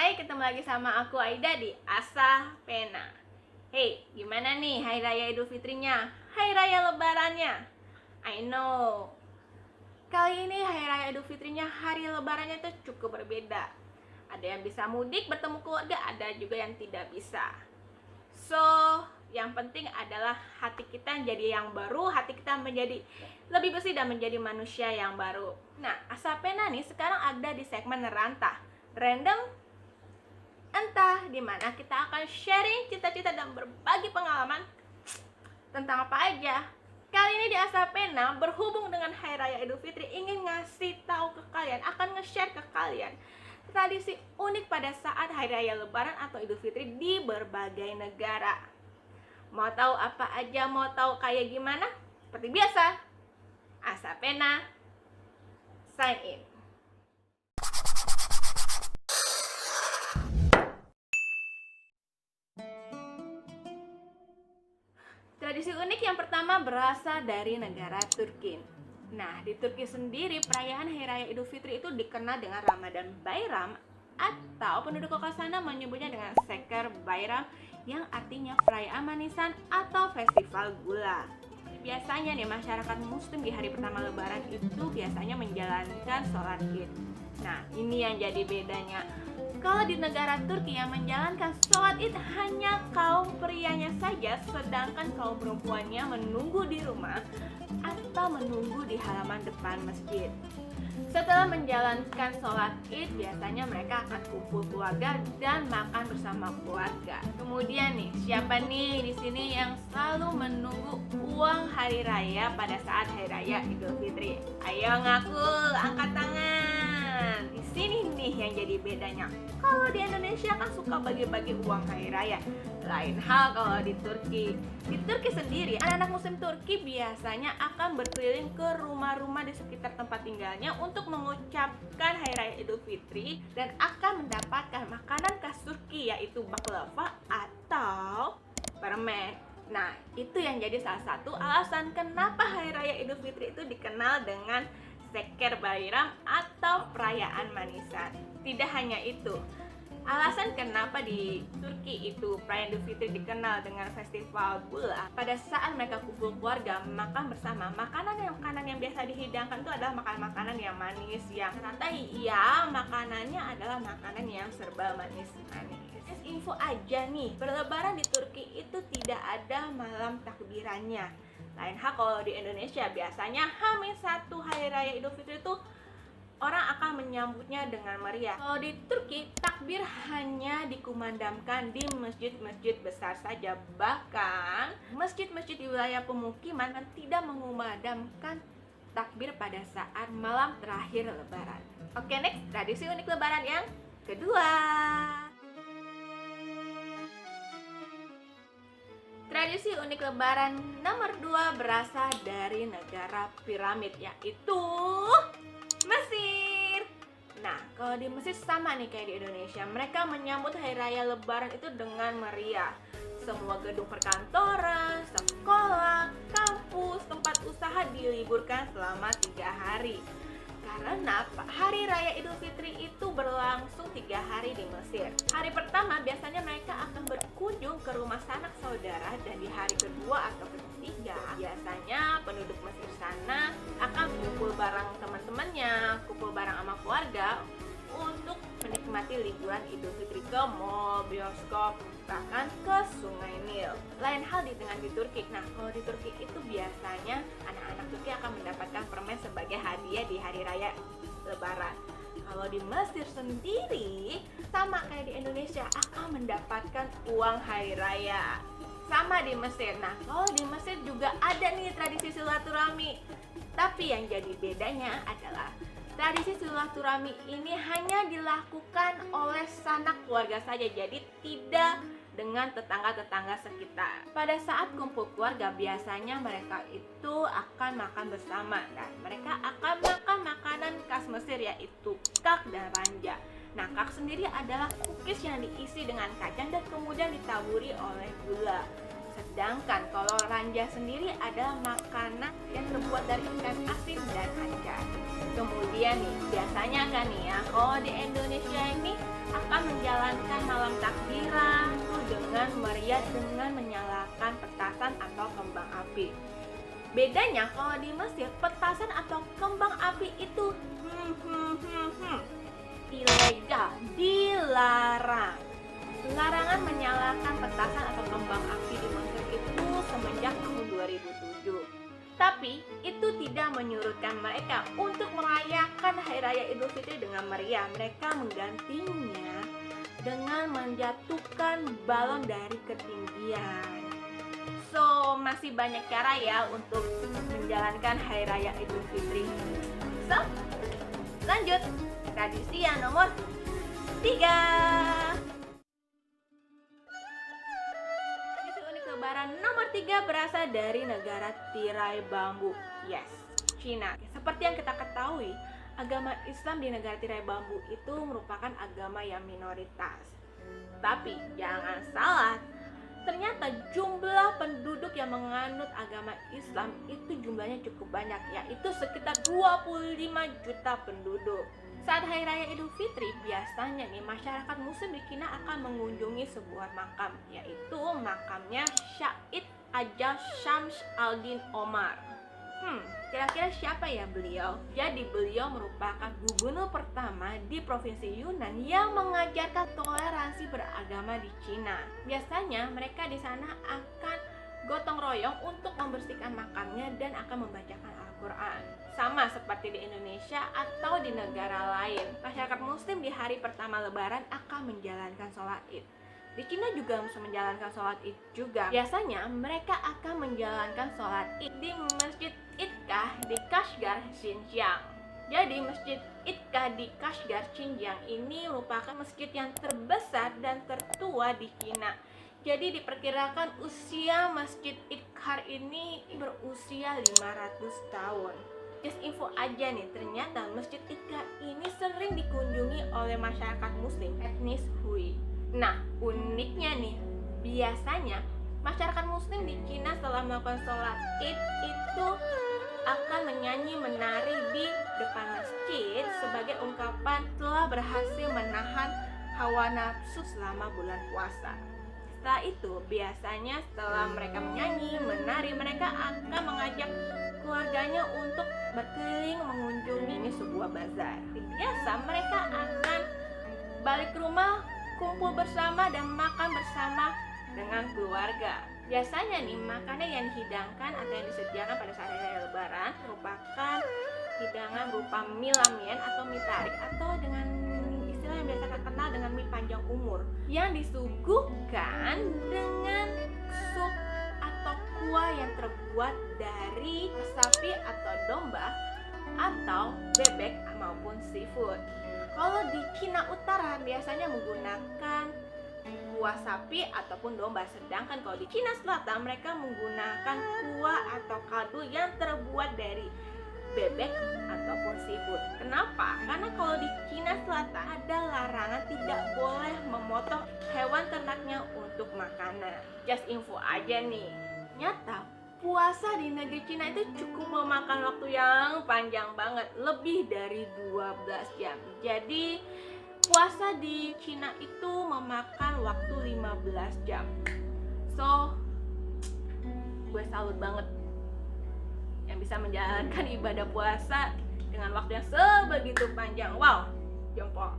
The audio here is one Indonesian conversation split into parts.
Hai, ketemu lagi sama aku Aida di Asa Pena. Hey, gimana nih Hari Raya Idul Fitrinya? Hari Raya Lebarannya? I know. Kali ini Hari Raya Idul Fitrinya, hari Lebarannya itu cukup berbeda. Ada yang bisa mudik bertemu keluarga, ada juga yang tidak bisa. So, yang penting adalah hati kita jadi yang baru, hati kita menjadi lebih bersih dan menjadi manusia yang baru. Nah, Asa Pena nih sekarang ada di segmen Random Entah, di mana kita akan sharing cita-cita dan berbagi pengalaman tentang apa aja. Kali ini di Asa Pena berhubung dengan Hari Raya Idul Fitri, ingin ngasih tahu ke kalian, akan nge-share ke kalian tradisi unik pada saat Hari Raya Lebaran atau Idul Fitri di berbagai negara. Mau tahu apa aja, mau tahu kayak gimana? Seperti biasa, Asa Pena sign in. Tradisi unik yang pertama berasal dari negara Turki. Nah, di Turki sendiri perayaan Hari Raya Idul Fitri itu dikenal dengan Ramadan Bayram, atau penduduk lokal sana menyebutnya dengan Şeker Bayram, yang artinya perayaan manisan atau festival gula. Biasanya nih masyarakat muslim di hari pertama lebaran itu biasanya menjalankan sholat Id. Nah, ini yang jadi bedanya. Kalau di negara Turki yang menjalankan sholat Id hanya kaum prianya saja, sedangkan kaum perempuannya menunggu di rumah atau menunggu di halaman depan masjid. Setelah menjalankan sholat Id, biasanya mereka akan kumpul keluarga dan makan bersama keluarga. Kemudian nih, siapa nih di sini yang selalu menunggu uang hari raya pada saat hari raya Idul Fitri? Ayo ngaku, angkat tangan. Di sini nih yang jadi bedanya. Kalau di Indonesia kan suka bagi-bagi uang hari raya. Lain hal kalau di Turki. Di Turki sendiri, anak-anak muslim Turki biasanya akan berkeliling ke rumah-rumah di sekitar tempat tinggalnya untuk mengucapkan Hari Raya Idul Fitri dan akan mendapatkan makanan khas Turki, yaitu baklava atau permen. Nah, itu yang jadi salah satu alasan kenapa Hari Raya Idul Fitri itu dikenal dengan Şeker Bayram atau perayaan manisan. Tidak hanya itu, alasan kenapa di Turki itu perayaan Idul Fitri dikenal dengan festival gula. Pada saat mereka kumpul keluarga makan bersama, makanan yang biasa dihidangkan itu adalah makanan yang manis, yang ternyata ya makanannya adalah makanan yang serba manis-manis. Info aja nih, berlebaran di Turki itu tidak ada malam takbirannya. Lain hal kalau di Indonesia, biasanya H-1 Hari Raya Idul Fitri itu orang akan menyambutnya dengan meriah. Kalau di Turki, takbir hanya dikumandangkan di masjid-masjid besar saja. Bahkan masjid-masjid di wilayah pemukiman tidak mengumandangkan takbir pada saat malam terakhir lebaran. Oke, next, tradisi unik lebaran yang kedua. Tradisi unik lebaran nomor 2 berasal dari negara piramid, yaitu Mesir. Nah, kalau di Mesir sama nih kayak di Indonesia. Mereka menyambut hari raya lebaran itu dengan meriah. Semua gedung perkantoran, sekolah, kampus, tempat usaha diliburkan selama 3 hari. Karena hari raya Idul Fitri itu berlangsung 3 hari di Mesir. Hari pertama biasanya mereka akan berkunjung ke rumah sanak saudara, dan di hari kedua atau ketiga biasanya penduduk Mesir sana akan kumpul bareng teman-temannya, kumpul bareng sama keluarga untuk menikmati liburan Idul Fitri ke mall, bioskop, bahkan ke Sungai Nil. Lain hal dengan di Turki. Nah, kalau di Turki itu biasanya anak-anak Turki akan mendapatkan permen sebagai hadiah di hari raya Lebaran. Kalau di Mesir sendiri, sama kayak di Indonesia, akan mendapatkan uang hari raya. Sama di Mesir. Nah, kalau di Mesir juga ada nih tradisi silaturahmi. Tapi yang jadi bedanya adalah tradisi silaturahmi ini hanya dilakukan oleh sanak keluarga saja, jadi tidak dengan tetangga-tetangga sekitar. Pada saat kumpul keluarga biasanya mereka itu akan makan bersama, dan mereka akan makan makanan khas Mesir, yaitu kak dan ranja. Nah, kak sendiri adalah cookies yang diisi dengan kacang dan kemudian ditaburi oleh gula. Sedangkan kalau ranja sendiri adalah makanan yang terbuat dari ikan asin dan acar. Kemudian nih, biasanya kan nih ya, kalau di Indonesia ini akan menjalankan menjalankan malam takbiran dengan meriah dengan menyalakan petasan atau kembang api. Bedanya kalau di Mesir, petasan atau kembang api itu ilegal, dilarang. Larangan menyalakan petasan atau kembang api di Mesir itu semenjak tahun 2007. Tapi itu tidak menyurutkan mereka untuk merayakan Hari Raya Idul Fitri dengan meriah. Mereka menggantinya dengan menjatuhkan balon dari ketinggian. So, masih banyak cara ya untuk menjalankan Hari Raya Idul Fitri. So, lanjut. Tradisi yang nomor 3. Tradisi unik Lebaran nomor 3 berasal dari negara tirai bambu. Yes, Cina. Seperti yang kita ketahui, agama Islam di negara tirai bambu itu merupakan agama yang minoritas. Tapi jangan salah, ternyata jumlah penduduk yang menganut agama Islam itu jumlahnya cukup banyak, yaitu sekitar 25 juta penduduk. Saat Hari Raya Idul Fitri, biasanya nih masyarakat Muslim di Cina akan mengunjungi sebuah makam, yaitu makamnya Syahid Ajal Syams Aldin Omar. Kira-kira siapa ya beliau? Jadi beliau merupakan gubernur pertama di provinsi Yunnan yang mengajarkan toleransi beragama di Cina. Biasanya mereka di sana akan gotong royong untuk membersihkan makamnya dan akan membacakan Al-Quran. Sama seperti di Indonesia atau di negara lain, masyarakat Muslim di hari pertama Lebaran akan menjalankan sholat Id. Di Cina juga harus menjalankan sholat Id juga. Biasanya mereka akan menjalankan sholat Id di Masjid Iqah di Kashgar, Xinjiang. Jadi Masjid Iqah di Kashgar, Xinjiang ini merupakan masjid yang terbesar dan tertua di Cina. Jadi diperkirakan usia Masjid Iqah ini berusia 500 tahun. Just info aja nih, ternyata Masjid Iqah ini sering dikunjungi oleh masyarakat Muslim etnis Hui. Nah, uniknya nih, biasanya masyarakat Muslim di Cina setelah melakukan sholat Id itu akan menyanyi menari di depan masjid sebagai ungkapan telah berhasil menahan hawa nafsu selama bulan puasa. Setelah itu, biasanya setelah mereka menyanyi, menari, mereka akan mengajak keluarganya untuk berkeliling mengunjungi sebuah bazar. Biasa mereka akan balik ke rumah, kumpul bersama dan makan bersama dengan keluarga. Biasanya nih, makanan yang dihidangkan atau yang disediakan pada saat hari Lebaran merupakan hidangan berupa mie lamien atau mie tarik, atau dengan istilah yang biasa terkenal dengan mie panjang umur, yang disuguhkan dengan sup atau kuah yang terbuat dari sapi atau domba atau bebek maupun seafood. Kalau di Cina Utara biasanya menggunakan kuah sapi ataupun domba, sedangkan kalau di Cina Selatan mereka menggunakan kuah atau kaldu yang terbuat dari bebek ataupun seafood. Kenapa? Karena kalau di Cina Selatan ada larangan tidak boleh memotong hewan ternaknya untuk makanan. Just info aja nih. Nyata puasa di negeri Cina itu cukup memakan waktu yang panjang banget, lebih dari 12 jam. Jadi puasa di Cina itu memakan waktu 15 jam. So, gue salut banget yang bisa menjalankan ibadah puasa dengan waktu yang sebegitu panjang. Wow, jempol.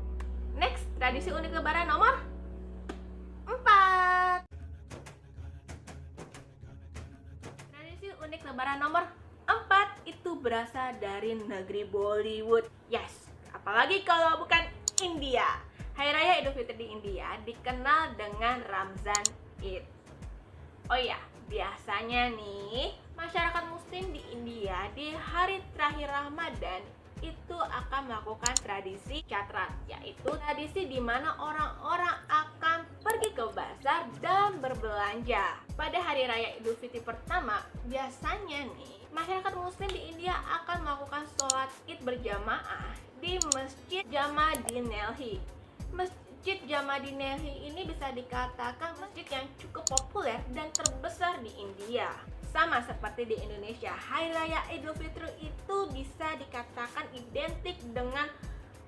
Next, tradisi unik Lebaran nomor 4. Tradisi unik Lebaran nomor 4 itu berasal dari negeri Bollywood. Yes, apalagi kalau bukan India. Hari Raya Idul Fitri di India dikenal dengan Ramzan Eid. Oh ya, biasanya nih masyarakat Muslim di India di hari terakhir Ramadan itu akan melakukan tradisi catrat, yaitu tradisi di mana orang-orang akan pergi ke pasar dan berbelanja. Pada hari Raya Idul Fitri pertama, biasanya nih masyarakat Muslim di India akan melakukan sholat Id berjamaah di Masjid Jama di Delhi. Masjid Jama di Delhi ini bisa dikatakan masjid yang cukup populer dan terbesar di India. Sama seperti di Indonesia, Hari Raya Idul Fitri itu bisa dikatakan identik dengan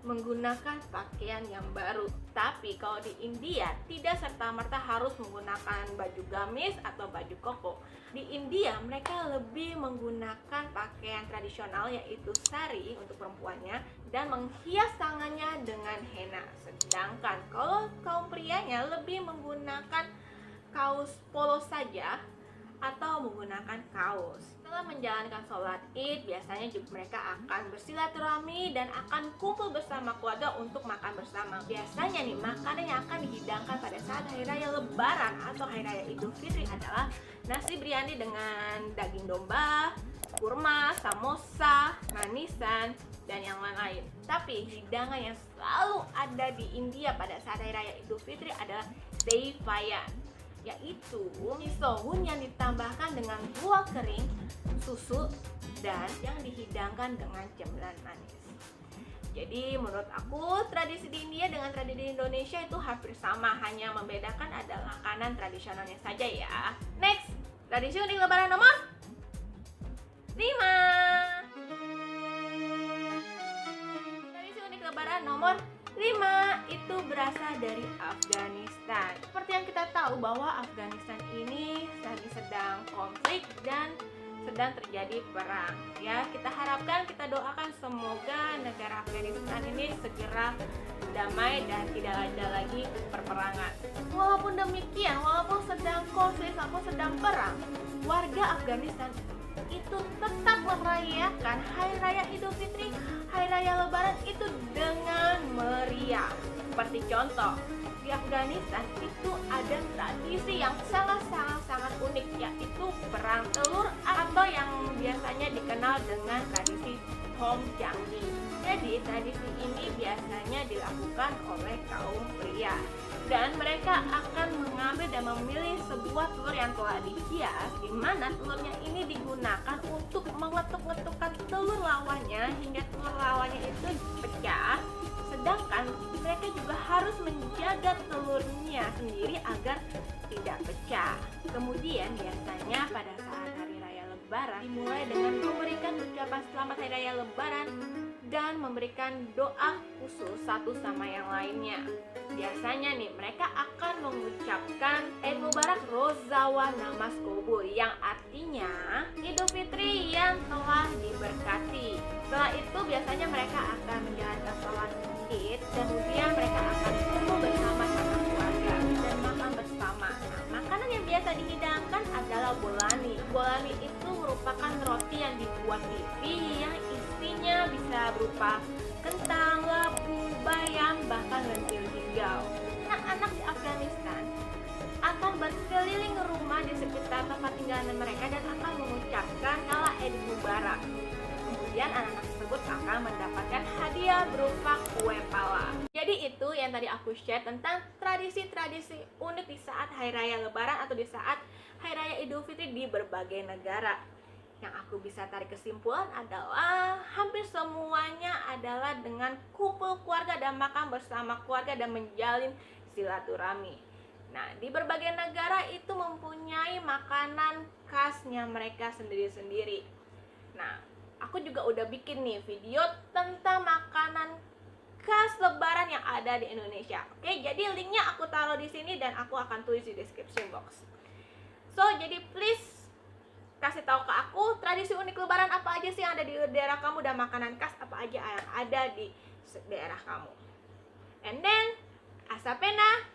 menggunakan pakaian yang baru. Tapi kalau di India tidak serta-merta harus menggunakan baju gamis atau baju koko. Di India mereka lebih menggunakan pakaian tradisional yaitu sari untuk perempuannya dan menghias tangannya dengan henna. Sedangkan kalau kaum prianya lebih menggunakan kaos polo saja atau menggunakan kaos. Setelah menjalankan sholat Id, biasanya juga mereka akan bersilaturahmi dan akan kumpul bersama keluarga untuk makan bersama. Biasanya nih, makanan yang akan dihidangkan pada saat Hari Raya Lebaran atau Hari Raya Idul Fitri adalah nasi biryani dengan daging domba, kurma, samosa, manisan, dan yang lain-lain. Tapi hidangan yang selalu ada di India pada saat Hari Raya Idul Fitri adalah seifayan, yaitu misohun yang ditambahkan dengan buah kering, susu, dan yang dihidangkan dengan cemilan manis. Jadi menurut aku tradisi di India dengan tradisi di Indonesia itu hampir sama, hanya membedakan adalah makanan tradisionalnya saja ya. Next, tradisi unik Lebaran nomor 5. Tradisi unik Lebaran nomor 5 itu berasal dari Afghanistan. Seperti yang kita tahu bahwa Afghanistan ini sedang konflik dan sedang terjadi perang. Ya, kita harapkan, kita doakan semoga negara Afghanistan ini segera damai dan tidak ada lagi perperangan. Walaupun demikian, walaupun sedang konflik, walaupun sedang perang, warga Afghanistan itu tetap merayakan Hari Raya Idul Fitri, Hari Raya Lebaran itu dengan meriah. Seperti contoh, di Afghanistan itu ada tradisi yang sangat unik, yaitu perang telur atau yang biasanya dikenal dengan tradisi Hom Jangdi. Jadi tradisi ini biasanya dilakukan oleh kaum pria dan mereka akan mengambil dan memilih sebuah telur yang telah dihias, di mana telurnya ini digunakan untuk meletuk-letukkan telur lawannya hingga telur lawannya itu pecah. Sedangkan mereka juga harus menjaga telurnya sendiri agar tidak pecah. Kemudian biasanya pada saat Hari Raya Lebaran dimulai dengan memberikan ucapan selamat Hari Raya Lebaran dan memberikan doa khusus satu sama yang lainnya. Biasanya nih mereka akan mengucapkan Eid Mubarak Rozawa Namas Kubur, yang artinya Idul Fitri yang telah diberkati. Setelah itu biasanya mereka akan menjalankan sholat Id, kemudian mereka akan kumpul bersama keluarga dan makan bersama. Nah, makanan yang biasa dihidangkan adalah bolani. Bolani itu merupakan roti yang dibuat tipis yang isinya bisa berupa kentang, labu, bayam, bahkan lentil hijau. Anak-anak di Afghanistan akan berkeliling rumah di sekitar tempat tinggalan mereka dan akan mengucapkan Salah Eid Mubarak. Kemudian anak-anak tersebut akan mendapatkan hadiah berupa kue pala. Jadi itu yang tadi aku share tentang tradisi-tradisi unik di saat Hari Raya Lebaran atau di saat Hari Raya Idul Fitri di berbagai negara. Yang aku bisa tarik kesimpulan adalah hampir semuanya adalah dengan kumpul keluarga dan makan bersama keluarga dan menjalin silaturahmi. Nah, di berbagai negara itu mempunyai makanan khasnya mereka sendiri-sendiri. Nah, aku juga udah bikin nih video tentang makanan khas Lebaran yang ada di Indonesia. Oke, jadi linknya aku taruh di sini dan aku akan tulis di description box. So, jadi please kasih tahu ke aku tradisi unik Lebaran apa aja sih yang ada di daerah kamu dan makanan khas apa aja yang ada di daerah kamu. And then, asapena